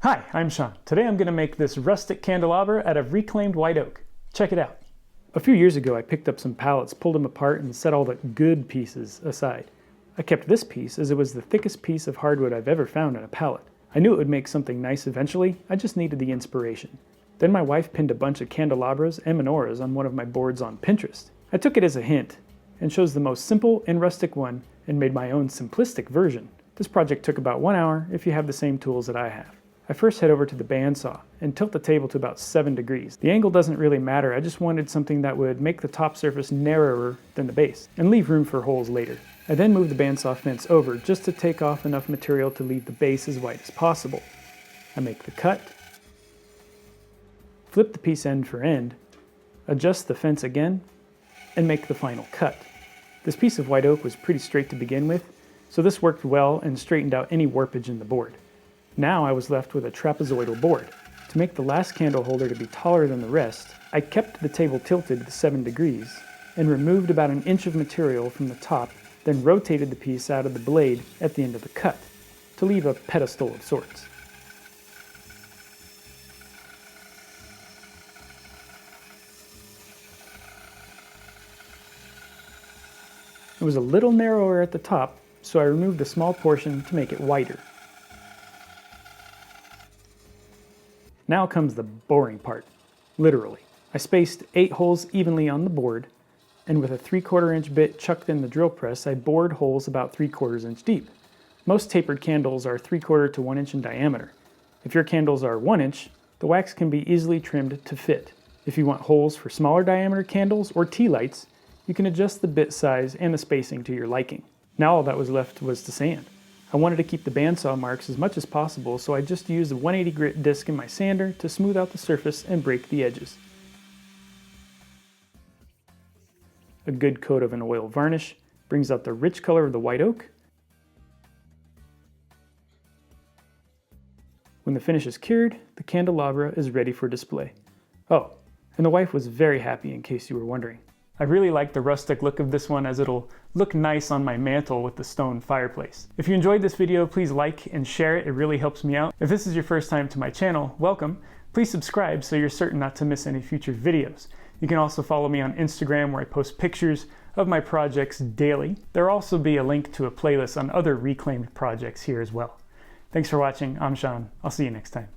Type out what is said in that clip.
Hi, I'm Sean. Today I'm going to make this rustic candelabra out of reclaimed white oak. Check it out. A few years ago I picked up some pallets, pulled them apart, and set all the good pieces aside. I kept this piece as it was the thickest piece of hardwood I've ever found in a pallet. I knew it would make something nice eventually, I just needed the inspiration. Then my wife pinned a bunch of candelabras and menorahs on one of my boards on Pinterest. I took it as a hint and chose the most simple and rustic one and made my own simplistic version. This project took about 1 hour if you have the same tools that I have. I first head over to the bandsaw and tilt the table to about 7 degrees. The angle doesn't really matter, I just wanted something that would make the top surface narrower than the base and leave room for holes later. I then moved the bandsaw fence over just to take off enough material to leave the base as white as possible. I make the cut, flip the piece end for end, adjust the fence again, and make the final cut. This piece of white oak was pretty straight to begin with, so this worked well and straightened out any warpage in the board. Now I was left with a trapezoidal board. To make the last candle holder to be taller than the rest, I kept the table tilted to 7 degrees and removed about 1 inch of material from the top, then rotated the piece out of the blade at the end of the cut to leave a pedestal of sorts. It was a little narrower at the top, so I removed a small portion to make it wider. Now comes the boring part, literally. I spaced 8 holes evenly on the board, and with a 3/4 inch bit chucked in the drill press, I bored holes about 3/4 inch deep. Most tapered candles are 3/4 to 1 inch in diameter. If your candles are 1 inch, the wax can be easily trimmed to fit. If you want holes for smaller diameter candles or tea lights, you can adjust the bit size and the spacing to your liking. Now all that was left was to sand. I wanted to keep the bandsaw marks as much as possible, so I just used a 180 grit disc in my sander to smooth out the surface and break the edges. A good coat of an oil varnish brings out the rich color of the white oak. When the finish is cured, the candelabra is ready for display. Oh, and the wife was very happy, in case you were wondering. I really like the rustic look of this one, as it'll look nice on my mantle with the stone fireplace. If you enjoyed this video, please like and share it. It really helps me out. If this is your first time to my channel, welcome. Please subscribe so you're certain not to miss any future videos. You can also follow me on Instagram, where I post pictures of my projects daily. There'll also be a link to a playlist on other reclaimed projects here as well. Thanks for watching. I'm Sean. I'll see you next time.